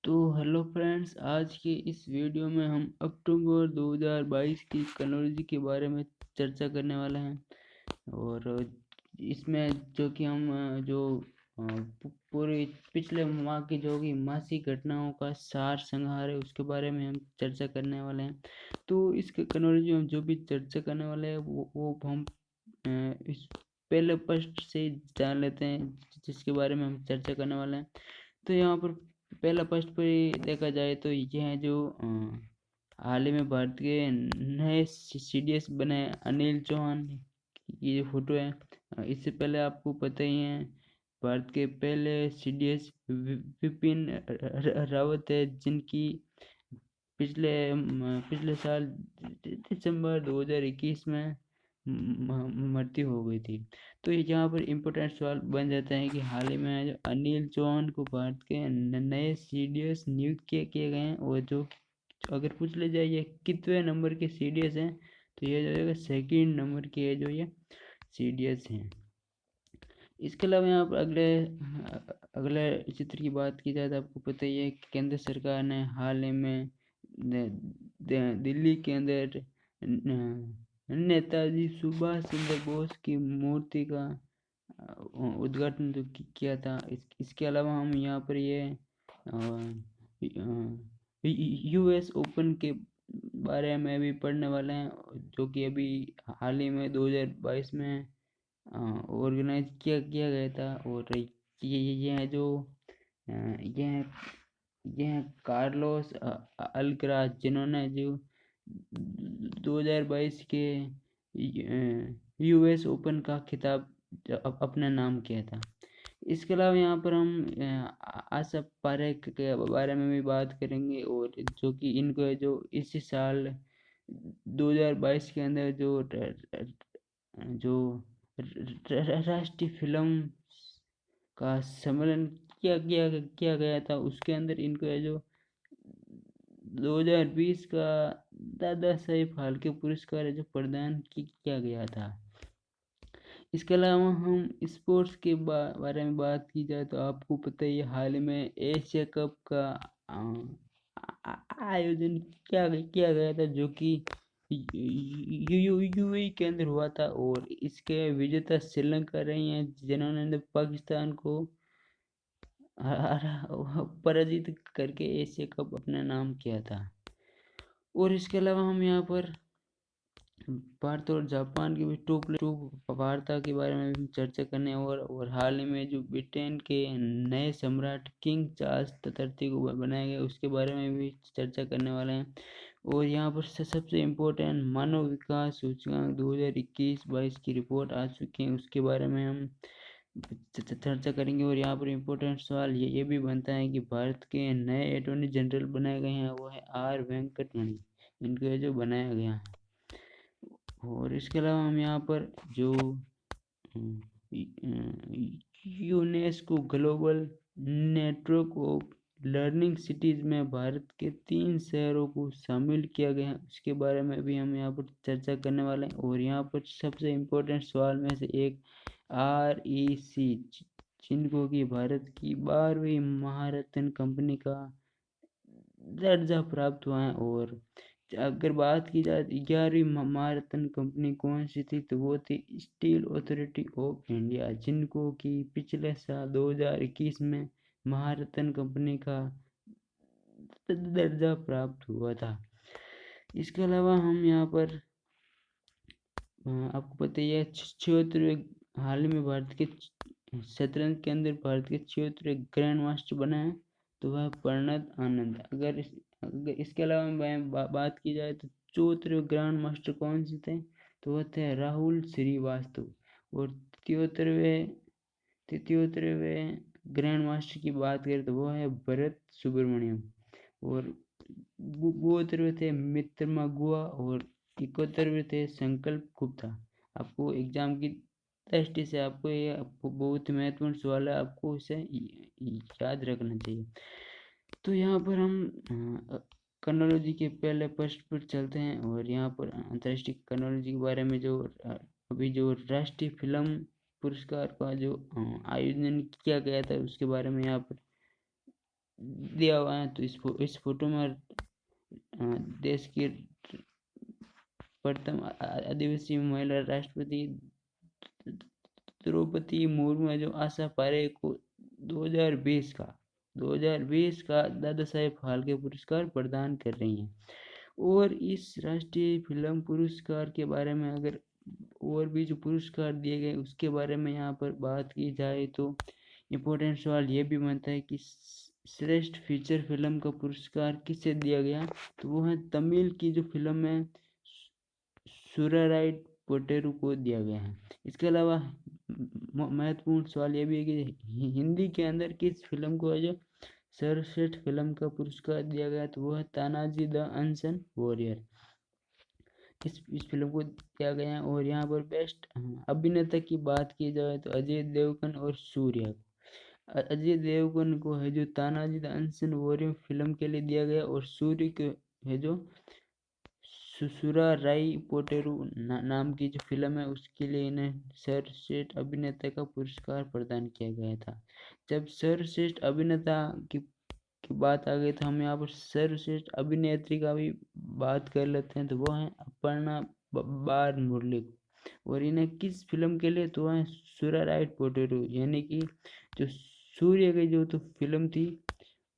तो hello friends, आज के इस वीडियो में हम अक्टूबर 2022 की कनौलजी के बारे में चर्चा करने वाले हैं। और इसमें जो कि हम जो पूरे पिछले माह की जो कि मासिक घटनाओं का सार संहार है उसके बारे में हम चर्चा करने वाले हैं। तो इस कनौलजी में हम जो भी चर्चा करने वाले हैं वो हम इस पहले पृष्ठ से जान लेते हैं जिसके बारे में हम चर्चा करने वाले हैं। तो यहाँ पर पहला फर्स्ट पर देखा जाए तो यह जो हाल ही में भारत के नए सीडीएस बने अनिल चौहान की ये फोटो है। इससे पहले आपको पता ही है भारत के पहले सीडीएस विपिन रावत है, जिनकी पिछले पिछले साल दिसंबर 2021 में मृत्यु हो गई थी। तो यहाँ पर इम्पोर्टेंट सवाल बन जाता है कि हाल ही में जो अनिल चौहान को भारत के नए सीडीएस नियुक्त किए गए हैं, और जो अगर पूछ ले जाए ये कितने नंबर के सीडीएस हैं, तो ये जो है सेकंड नंबर के जो ये सीडीएस हैं। इसके अलावा यहाँ पर अगले अगले चित्र की बात की जाए तो आपको पता ही है कि केंद्र सरकार ने हाल ही में दिल्ली के अंदर नेताजी सुभाष चंद्र बोस की मूर्ति का उद्घाटन तो किया था। इसके अलावा हम यहाँ पर ये यूएस ओपन के बारे में भी पढ़ने वाले हैं, जो कि अभी हाल ही में 2022 में ऑर्गेनाइज किया गया था। और ये जो ये ये कार्लोस अल्कराज, जिन्होंने जो 2022 के यूएस ओपन का खिताब अपने नाम किया था। इसके अलावा यहाँ पर हम आशा पारेख के बारे में भी बात करेंगे, और जो कि इनको जो इसी साल 2022 के अंदर जो राष्ट्रीय फिल्म का सम्मेलन किया गया था, उसके अंदर इनको जो 2020 का दादा साहेब फाल्के पुरस्कार है जो प्रदान किया गया था। इसके अलावा हम स्पोर्ट्स के बारे में बात की जाए तो आपको पता ही है हाल ही में एशिया कप का आयोजन किया गया था, जो कि यूएई के अंदर हुआ था। और इसके विजेता श्रीलंका रही हैं, जिन्होंने पाकिस्तान को पराजित करके एशिया कप अपने नाम किया था। और इसके अलावा हम यहाँ पर भारत और जापान की भी टू वार्ता के बारे में भी चर्चा करने, और हाल ही में जो ब्रिटेन के नए सम्राट किंग चार्ल्स तृतीय को बनाया गया उसके बारे में भी चर्चा करने वाले हैं। और यहाँ पर सबसे इम्पोर्टेंट मानव विकास सूचकांक 2021-22 की रिपोर्ट आ चुकी है, उसके बारे में हम चर्चा करेंगे। और यहाँ पर इम्पोर्टेंट सवाल ये भी बनता है कि भारत के नए अटॉर्नी जनरल बनाए गए हैं, वो है आर वेंकटमणि, इनको जो बनाया गया है। और इसके अलावा हम यहाँ पर जो UNESCO global network of learning cities में भारत के 3 शहरों को शामिल किया गया है, उसके बारे में भी हम यहाँ पर चर्चा करने वाले हैं। और यहाँ पर सबसे इम्पोर्टेंट सवाल में से एक REC, जिनको कि भारत की 12वीं महारत्न कंपनी का दर्जा प्राप्त हुआ है। और अगर बात की जाए 11वीं महारत्न कंपनी कौन सी थी, तो वो थी स्टील अथॉरिटी ऑफ इंडिया, जिनको कि पिछले साल 2021 में महारत्न कंपनी का दर्जा प्राप्त हुआ था। इसके अलावा हम यहाँ पर आपको पता ही है 76वें हाल ही में भारत के शतरंज के अंदर भारत के 76वें ग्रैंड मास्टर बना है, तो वह प्रणत आनंद। अगर इसके अलावा बात की जाए तो 74वें ग्रैंड मास्टर कौन से थे, तो वह थे राहुल श्रीवास्तव। और 73वें ग्रैंड मास्टर की बात करें तो वो है भरत सुब्रमण्यम। और 72वें थे मित्रमा गुहा, और 71वें थे संकल्प गुप्ता। आपको एग्जाम की दृष्टि से आपको ये बहुत महत्वपूर्ण सवाल है, आपको इसे याद रखना चाहिए। तो यहाँ पर हम कन्नौलॉजी के पहले पृष्ठ पर चलते हैं, और यहाँ पर अंतर्राष्ट्रीय कन्नौलॉजी के बारे में जो अभी जो राष्ट्रीय फिल्म पुरस्कार का जो आयोजन किया गया था उसके बारे में यहाँ पर दिया हुआ है। तो इस फोटो में देश की प्रथम आदिवासी महिला राष्ट्रपति द्रौपदी मुर्मू है जो आशा पारेख को 2020 का दादा साहेब फाल्के पुरस्कार प्रदान कर रही हैं। और इस राष्ट्रीय फिल्म पुरस्कार के बारे में अगर और भी जो पुरस्कार दिए गए उसके बारे में यहाँ पर बात की जाए तो इम्पोर्टेंट सवाल ये भी बनता है कि श्रेष्ठ फीचर फिल्म का पुरस्कार किसे दिया गया, तो वो है तमिल की जो फिल्म है सुराराइट पोटेरू को दिया गया है। इसके अलावा महत्वपूर्ण सवाल ये भी है कि हिंदी के अंदर किस फिल्म को है जो सर्वश्रेष्ठ फिल्म का पुरस्कार दिया गया, तो वो है तानाजी द अनसन वॉरियर। इस फिल्म को दिया गया है। और यहाँ पर बेस्ट अभिनेता की बात की जाए तो अजय देवगन और सूर्या। अजय देवगन को है जो तानाजी द अनसन वॉरियर फिल्म के लिए दिया गया और सूर्य को है जो सुसुराराई पोटेरू नाम की जो फिल्म है उसके लिए इन्हें सर्वश्रेष्ठ अभिनेता का पुरस्कार प्रदान किया गया था। जब सर्वश्रेष्ठ अभिनेता की बात आ गई तो हम यहाँ पर सर्वश्रेष्ठ अभिनेत्री का भी बात कर लेते हैं, तो वो है अपर्णा बार मुरली। और इन्हें किस फिल्म के लिए, तो है सुराराइट पोटेरू, यानी कि जो सूर्य की जो तो फिल्म थी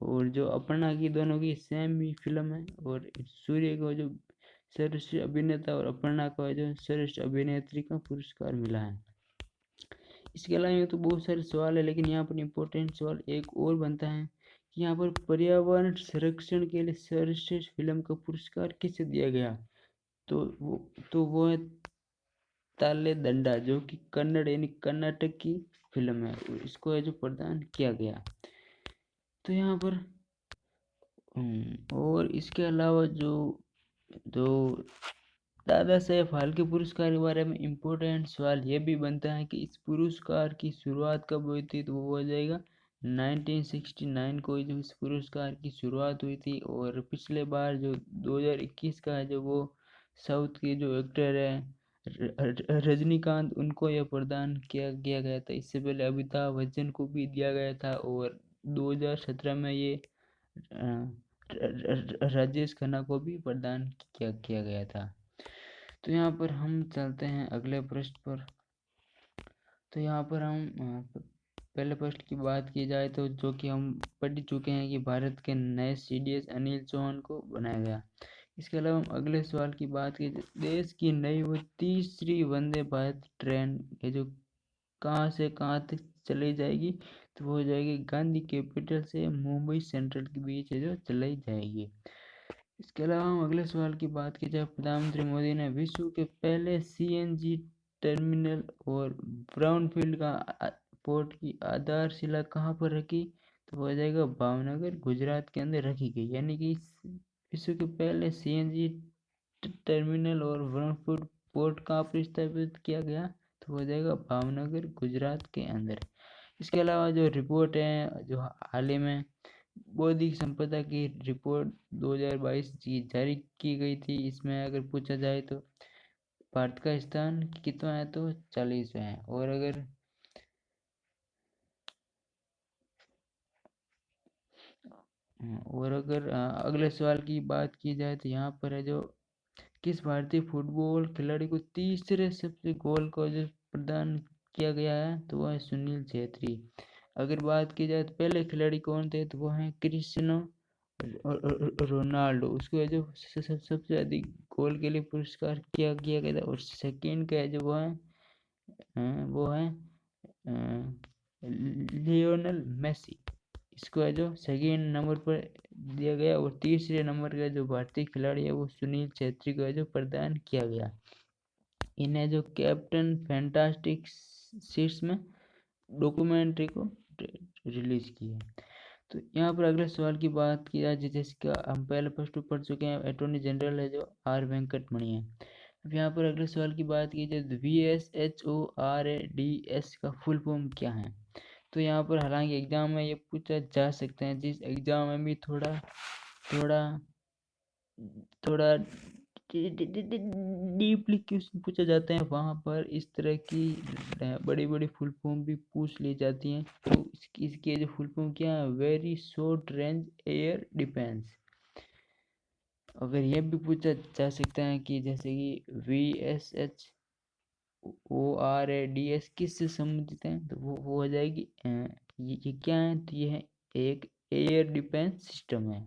और जो अपर्णा की दोनों की सेम ही फिल्म है। और सूर्य को जो सर्वश्रेष्ठ अभिनेता और अपर्णा को जो श्रेष्ठ अभिनेत्री का पुरस्कार मिला है। इसके अलावा तो बहुत सारे सवाल है, लेकिन यहाँ पर इम्पोर्टेंट सवाल एक और बनता है कि यहाँ पर पर्यावरण संरक्षण के लिए सर्वश्रेष्ठ फिल्म का पुरस्कार किसे दिया गया, तो वो है ताले दंडा, जो कि कन्नड़ यानी कर्नाटक की फिल्म है, इसको है जो प्रदान किया गया। तो यहाँ पर और इसके अलावा जो दादा साहेब फाल्के पुरस्कार के बारे में इम्पोर्टेंट सवाल ये भी बनता है कि इस पुरस्कार की शुरुआत कब हुई थी, तो वो हो जाएगा 1969 को जो इस पुरस्कार की शुरुआत हुई थी। और पिछले बार जो 2021 का है जो वो साउथ के जो एक्टर है रजनीकांत, उनको यह प्रदान किया गया था। इससे पहले अमिताभ बच्चन को भी दिया गया था और 2017 में ये राजेश खन्ना को भी प्रदान किया गया था। तो यहाँ पर हम चलते हैं अगले प्रश्न पर। तो यहाँ पर हम पहले प्रश्न की बात की जाए तो जो कि हम पढ़ चुके हैं कि भारत के नए CDS अनिल चौहान को बनाया गया। इसके अलावा हम अगले सवाल की बात की, देश की नई वो तीसरी वंदे भारत ट्रेन है जो कहाँ से कहाँ तक चलाई जाएगी, तो वो हो जाएगी गांधी कैपिटल से मुंबई सेंट्रल के बीच है जो चलाई जाएगी। इसके अलावा हम अगले सवाल की बात की जाए, प्रधानमंत्री मोदी ने विश्व के पहले CNG टर्मिनल और ब्राउनफील्ड का पोर्ट की आधारशिला कहाँ पर रखी, तो हो जाएगा भावनगर गुजरात के अंदर रखी गई। यानी कि विश्व के पहले CNG टर्मिनल और ब्राउनफील्ड पोर्ट कहाँ पर स्थापित किया गया, तो हो जाएगा भावनगर गुजरात के अंदर। इसके अलावा जो रिपोर्ट है जो हाल ही में बौद्धिक संपदा की रिपोर्ट 2022 की जारी की गई थी, इसमें अगर पूछा जाए तो भारत का स्थान कितना है, तो 40वां है। और अगर अगले सवाल की बात की जाए तो यहाँ पर है जो किस भारतीय फुटबॉल खिलाड़ी को तीसरे सबसे गोल का जो प्रदान किया गया है, तो वह है सुनील छेत्री। अगर बात की जाए तो पहले खिलाड़ी कौन थे, तो वो हैं क्रिस्टियानो रोनाल्डो। उसको जो सबसे अधिक गोल के लिए पुरस्कार किया गया था। और सेकंड का है जो वो है लियोनल मेसी, इसको है जो सेकंड नंबर पर दिया गया। और तीसरे नंबर का जो भारतीय खिलाड़ी है वो सुनील छेत्री को है जो प्रदान किया गया। इन्हें जो कैप्टन फैंटास्टिक सीट्स में डॉक्यूमेंट्री को रिलीज की है। तो यहाँ पर अगले सवाल की बात की जाए, जिसका हम पहले प्रश्न पढ़ चुके हैं, अटॉर्नी जनरल है जो R वेंकटमणि है। अब यहाँ पर अगले सवाल की बात की जाए तो VSHORADS का फुल फॉर्म क्या है, तो यहाँ पर हालांकि एग्जाम में ये पूछा जा सकते हैं, जिस एग्जाम में भी थोड़ा डीपली क्वेश्चन पूछा जाता है, वहाँ पर इस तरह की बड़ी बड़ी फुल फॉर्म भी पूछ ली जाती हैं। तो इसकी जो फुल फॉर्म क्या है, very short range air defence. अगर यह भी पूछा जा सकता है कि जैसे कि VSHORADS किससे संबंधित है, तो वो हो जाएगी ये क्या है, तो यह एक एयर डिफेंस सिस्टम है।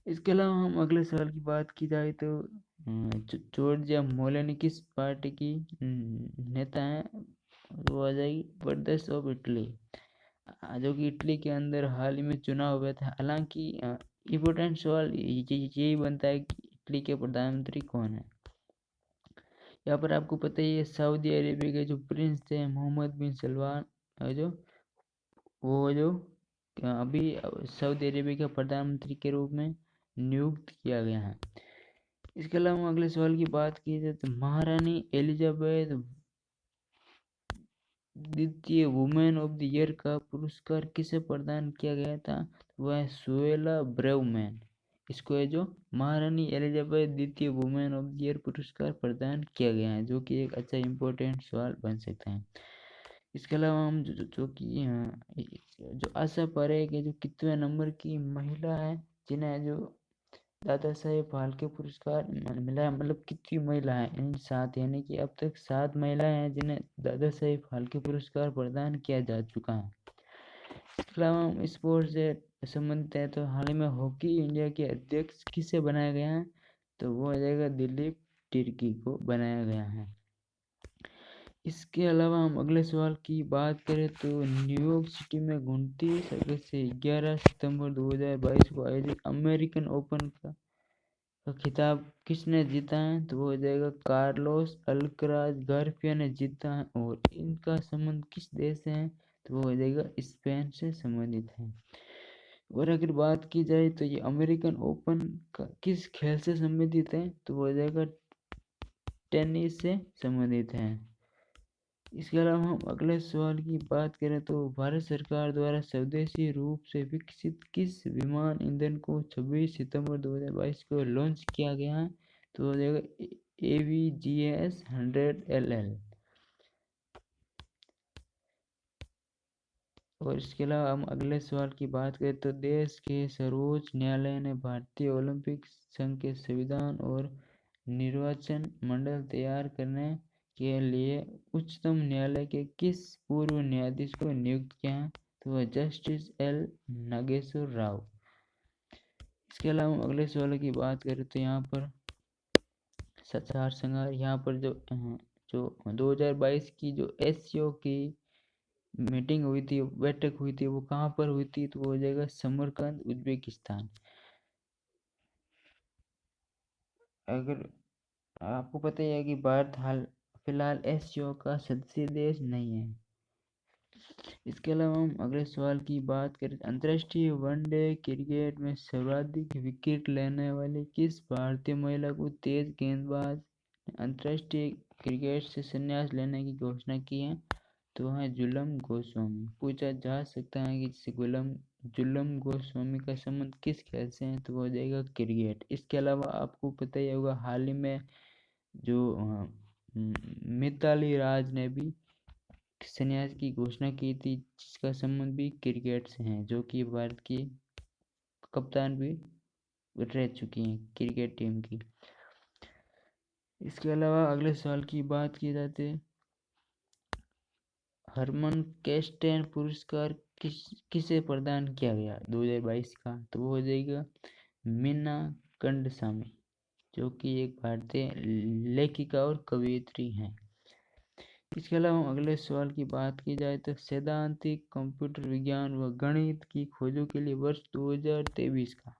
इसके अलावा हम अगले सवाल की बात की जाए तो जॉर्जिया मेलोनी किस पार्टी की नेता है, वो आ जाएगी प्रदेश ऑफ इटली, जो कि इटली के अंदर हाल ही में चुनाव हुए थे। हालांकि इम्पोर्टेंट सवाल यही बनता है कि इटली के प्रधानमंत्री कौन है। यहाँ पर आपको पता ही है, सऊदी अरेबिया के जो प्रिंस थे मोहम्मद बिन सलमान, जो अभी सऊदी अरेबिया के प्रधानमंत्री के रूप में नियुक्त किया गया है। इसके अलावा अगले सवाल की बात की जाए तो महारानी एलिजाबेथ द्वितीय वुमेन ऑफ द ईयर का पुरस्कार किसे प्रदान किया गया था, वह सुएला ब्रेवमैन। इसको है जो महारानी एलिजाबेथ द्वितीय वुमेन ऑफ द ईयर पुरस्कार प्रदान किया गया है, जो कि एक अच्छा इंपॉर्टेंट सवाल बन सकता है। इसके अलावा हम जो आशा परेख है, जो कितवें नंबर की महिला है जिन्हें जो दादा साहेब फाल्के पुरस्कार मिला है, मतलब कितनी महिला है, इन 7, यानी कि अब तक 7 महिलाएं हैं जिन्हें दादा साहेब फाल्के पुरस्कार प्रदान किया जा चुका है। इसके अलावा हम स्पोर्ट्स से संबंधित है तो हाल ही में हॉकी इंडिया के अध्यक्ष किसे बनाया गया है, तो वो हो जाएगा दिलीप तिर्की को बनाया गया है। इसके अलावा हम अगले सवाल की बात करें तो न्यूयॉर्क सिटी में 29 अगस्त से 11 सितंबर 2022 को आयोजित अमेरिकन ओपन का खिताब किसने जीता है, तो वो हो जाएगा कार्लोस अल्कराज गार्सिया ने जीता है। और इनका संबंध किस देश से है, तो वो हो जाएगा स्पेन से संबंधित है। और अगर बात की जाए तो ये अमेरिकन ओपन का किस खेल से संबंधित है, तो वो हो जाएगा टेनिस से संबंधित है। इसके अलावा हम अगले सवाल की बात करें तो भारत सरकार द्वारा स्वदेशी रूप से विकसित किस विमान ईंधन को 26 सितंबर 2022 को लॉन्च किया गया है, तो हो जाएगा AVGS 100LL। और इसके अलावा हम अगले सवाल की बात करें तो देश के सर्वोच्च न्यायालय ने भारतीय ओलंपिक संघ के संविधान और निर्वाचन मंडल तैयार करने के लिए उच्चतम न्यायालय के किस पूर्व न्यायाधीश को नियुक्त किया है, तो वह जस्टिस L नागेश्वर राव। इसके अलावा हम अगले सवाल की बात करें तो यहाँ पर सार संहार, यहाँ पर जो 2022 की जो SCO की मीटिंग हुई थी, बैठक हुई थी, वो कहाँ पर हुई थी, तो वो हो जाएगा समरकंद उज्बेकिस्तान। अगर आपको पता ही है कि भारत हाल फिलहाल SCO का सदस्य देश नहीं है। इसके अलावा हम अगले सवाल की बात करें, अंतर्राष्ट्रीय वनडे क्रिकेट में सर्वाधिक विकेट लेने वाली किस भारतीय महिला को तेज गेंदबाज अंतर्राष्ट्रीय क्रिकेट से संन्यास लेने की घोषणा की है, तो वह जुलम गोस्वामी। पूछा जा सकता है कि जुलम गोस्वामी का संबंध किस खेल से है, तो वो हो जाएगा क्रिकेट। इसके अलावा आपको पता ही होगा हाल ही में जो मिताली राज ने भी संन्यास की घोषणा की थी, जिसका संबंध भी क्रिकेट से है, जो कि भारत की कप्तान भी रह चुकी हैं क्रिकेट टीम की। इसके अलावा अगले सवाल की बात की जाती है, हरमन केस्टेन पुरस्कार किसे प्रदान किया गया 2022 का, तो वो हो जाएगा मीना कंडसामी, जो कि एक भारतीय लेखिका और कवयित्री हैं। इसके अलावा अगले सवाल की बात की जाए तो सैद्धांतिक कंप्यूटर विज्ञान व गणित की खोजों के लिए वर्ष 2023 का,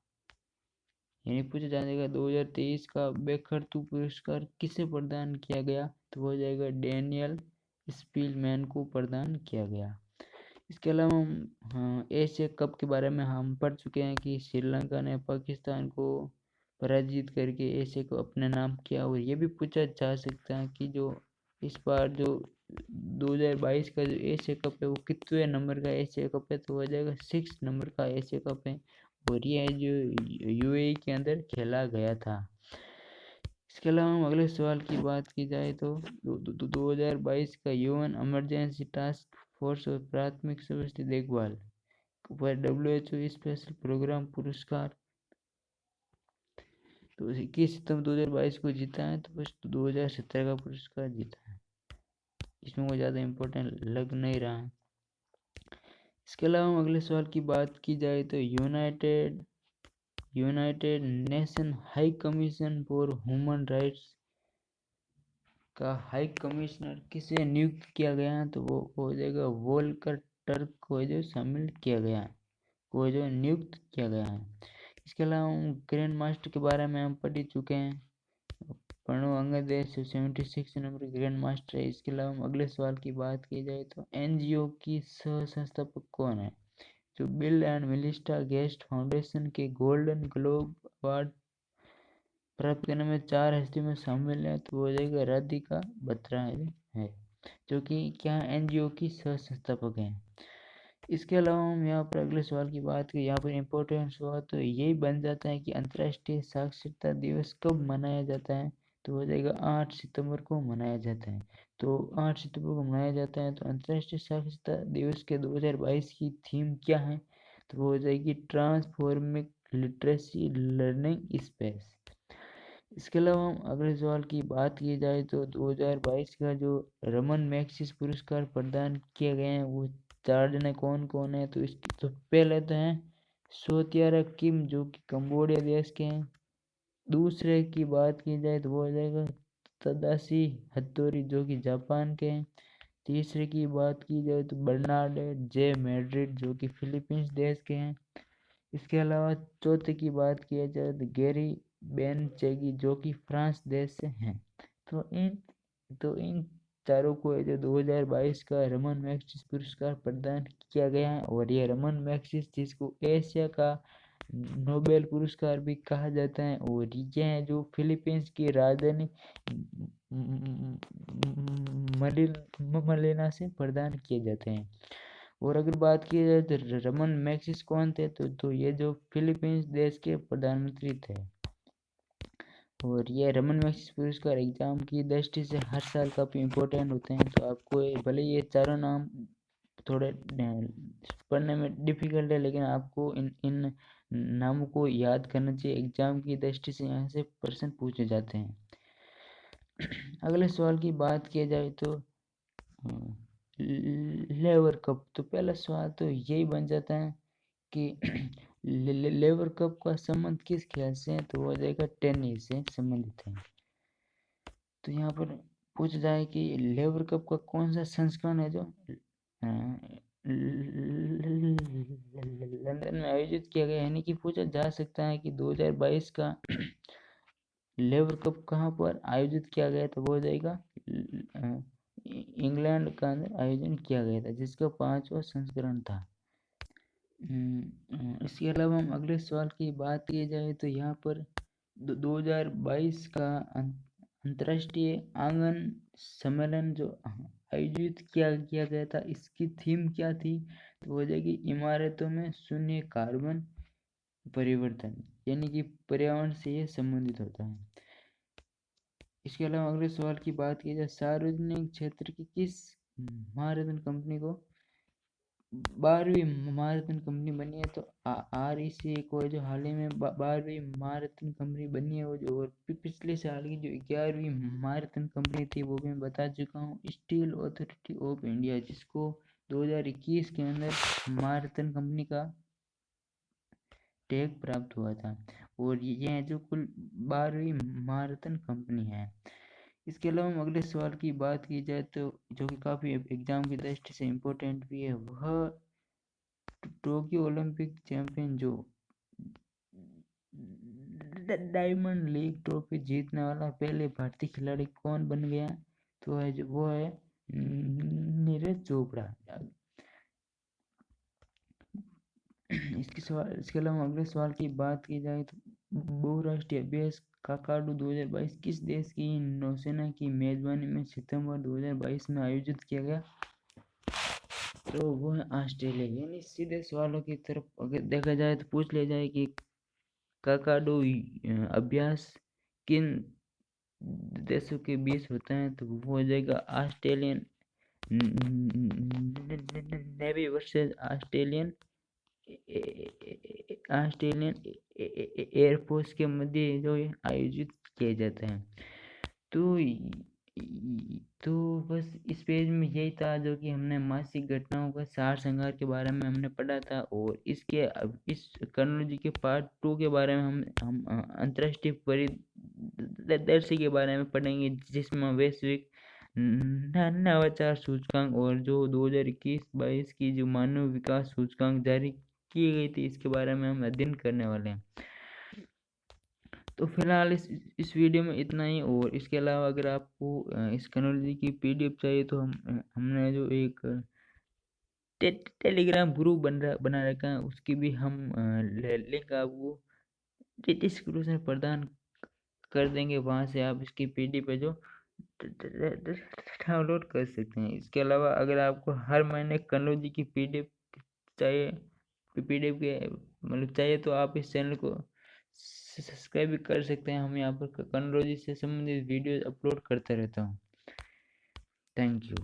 यानी पूछा जाएगा 2023 का बेखरतू पुरस्कार किसे प्रदान किया गया, तो हो जाएगा डेनियल स्पीलमैन को प्रदान किया गया। इसके अलावा हम एशिया कप के बारे में हम पढ़ चुके हैं कि श्रीलंका ने पाकिस्तान को पराजित करके एशिया कप अपने नाम किया। और ये भी पूछा जा सकता है कि जो इस बार जो 2022 का जो एशिया कप है वो कितवें नंबर का एशिया कप है, तो हो जाएगा 6 नंबर का एशिया कप है, और ये जो UAE के अंदर खेला गया था। इसके अलावा हम अगले सवाल की बात की जाए तो 2022 का यूएन इमरजेंसी टास्क फोर्स और प्राथमिक स्वास्थ्य देखभाल पर WHO स्पेशल प्रोग्राम पुरस्कार तो 21 सितंबर 2022 को जीता है, तो बस 2017 का पुरस्कार जीता है, इसमें कोई ज़्यादा इम्पोर्टेंट लग नहीं रहा है। इसके अलावा हम अगले सवाल की बात की जाए तो United nation high commission for human rights का हाई कमिश्नर किसे नियुक्त किया गया है, तो वो हो जाएगा वोल्कर टर्क को जो शामिल किया गया है, को जो नियुक्त किया गया है। इसके अलावा हम ग्रैंड मास्टर के बारे में हम पढ़ चुके हैं, Pranav Angad 76 number grand master है। इसके अलावा हम अगले सवाल की बात की जाए तो एनजीओ की सह संस्थापक कौन है, जो bill and Melinda Gates foundation के गोल्डन ग्लोब अवार्ड प्राप्त करने में 4 हस्तियों में शामिल है, तो वो हो जाएगा राधिका बत्रा है, जो कि क्या एनजीओ की सह संस्थापक है। इसके अलावा हम यहाँ पर अगले सवाल की बात करें, यहाँ पर इम्पोर्टेंट सवाल तो यही बन जाता है कि अंतर्राष्ट्रीय साक्षरता दिवस कब मनाया जाता है, तो हो जाएगा 8 सितंबर को मनाया जाता है। तो 8 सितंबर को मनाया जाता है, तो अंतर्राष्ट्रीय साक्षरता दिवस के 2022 की थीम क्या है, तो वो हो जाएगी ट्रांसफॉर्मिंग लिटरेसी लर्निंग स्पेस। इसके अलावा हम अगले सवाल की बात की जाए तो 2022 का जो रमन मैग्सेसे पुरस्कार प्रदान किए गए हैं वो 4 जने कौन कौन है, तो इसकी तो पहले तो हैं सोतियारा किम जो कि कंबोडिया देश के हैं। दूसरे की बात की जाए तो वो हो जाएगा तदाशी हत्तोरी जो कि जापान के हैं। तीसरे की बात की जाए तो बर्नार्ड जे मैड्रिड जो कि फिलीपींस देश के हैं। इसके अलावा चौथे की बात किया जाए तो गैरी बेनचेगी जो कि फ्रांस देश से हैं। तो इन चारों को जो 2022 का रमन मैग्सेसे पुरस्कार प्रदान किया गया है, और ये रमन मैग्सेसे जिसको एशिया का नोबेल पुरस्कार भी कहा जाता है, और ये है जो फिलीपींस की राजधानी मलेना से प्रदान किए जाते हैं। और अगर बात की जाए तो रमन मैग्सेसे कौन थे, तो ये जो फिलीपींस देश के प्रधानमंत्री थे। और ये रमन मैग्सेसे पुरस्कार एग्जाम की दृष्टि से हर साल काफ़ी इम्पोर्टेंट होते हैं, तो आपको भले ये चारों नाम थोड़े पढ़ने में डिफिकल्ट है, लेकिन आपको इन नामों को याद करना चाहिए, एग्जाम की दृष्टि से यहाँ से प्रश्न पूछे जाते हैं। अगले सवाल की बात किया जाए तो लेवर कप, तो पहला सवाल तो यही बन जाता है कि लेवर कप का संबंध किस खेल से है, तो हो जाएगा टेनिस से संबंधित है। तो यहाँ पर पूछा जाए कि लेवर कप का कौन सा संस्करण है जो लंदन में आयोजित किया गया, यानी कि पूछा जा सकता है कि 2022 का लेवर कप कहाँ पर आयोजित किया गया, तो वो हो जाएगा इंग्लैंड का अंदर आयोजन किया गया था, जिसका 5वां संस्करण था। इसके अलावा हम अगले सवाल की बात की जाए तो यहाँ पर 2022 का अंतर्राष्ट्रीय आंगन सम्मेलन जो आयोजित किया गया था, इसकी थीम क्या थी, तो हो जाएगी इमारतों में शून्य कार्बन परिवर्तन, यानी कि पर्यावरण से ये संबंधित होता है। इसके अलावा अगले सवाल की बात की जाए सार्वजनिक क्षेत्र की किस महारत्न कंपनी को 12वीं महारत्न कंपनी बनी है, तो REC को जो हाल ही में 12वीं महारत्न कंपनी बनी है, वो जो और पिछले साल की जो 11वीं महारत्न कंपनी थी वो भी मैं बता चुका हूँ, स्टील अथॉरिटी ऑफ इंडिया, जिसको 2021 के अंदर महारत्न कंपनी का टैग प्राप्त हुआ था, और ये जो कुल 12वीं महारत्न कंपनी है। इसके अलावा हम अगले सवाल की बात की जाए तो जो कि काफ़ी एग्जाम की दृष्टि से इम्पोर्टेंट भी है, वह टोक्यो ओलंपिक चैंपियन जो डायमंड लीग ट्रॉफी जीतने वाला पहले भारतीय खिलाड़ी कौन बन गया, तो है वो है नीरज चोपड़ा। इसके अलावा अगले सवाल की बात की जाए तो बहुराष्ट्रीय अभ्यास काकाडू 2022 किस देश की नौसेना की मेजबानी में सितंबर 2022 में आयोजित किया गया, तो वो है ऑस्ट्रेलिया। यानी सीधे सवालों की तरफ अगर देखा जाए तो पूछ लिया जाए कि काकाडू अभ्यास किन देशों के बीच होता है तो वो हो जाएगा Australian navy versus Australian Australian air force के मध्य जो आयोजित किया जाता है। तो तो बस इस पेज में यही था जो कि हमने मासिक घटनाओं का सार संहार के बारे में हमने पढ़ा था, और इसके अब इस कर्नल जी के पार्ट 2 के बारे में हम अंतर्राष्ट्रीय परिदृश्य के बारे में पढ़ेंगे, जिसमें वैश्विक नवाचार सूचकांक और जो 2021-22 की जो मानव विकास सूचकांक जारी की गई थी इसके बारे में हम अध्ययन करने वाले हैं। तो फिलहाल इस वीडियो में इतना ही, और इसके अलावा अगर आपको इस कन्वर्जी की पीडीएफ चाहिए तो हमने जो एक टेलीग्राम ग्रुप बना रखा है उसकी भी हम लिंक आपको डिस्क्रिप्शन प्रदान कर देंगे, वहाँ से आप इसकी पीडीएफ है जो डाउनलोड कर सकते हैं। इसके अलावा अगर आपको हर महीने कन्वर्जी की पीडीएफ चाहिए, पीडीएफ के मतलब चाहिए, तो आप इस चैनल को सब्सक्राइब भी कर सकते हैं। हम यहाँ पर कन्वर्जी से संबंधित वीडियो अपलोड करता रहता हूँ। Thank you.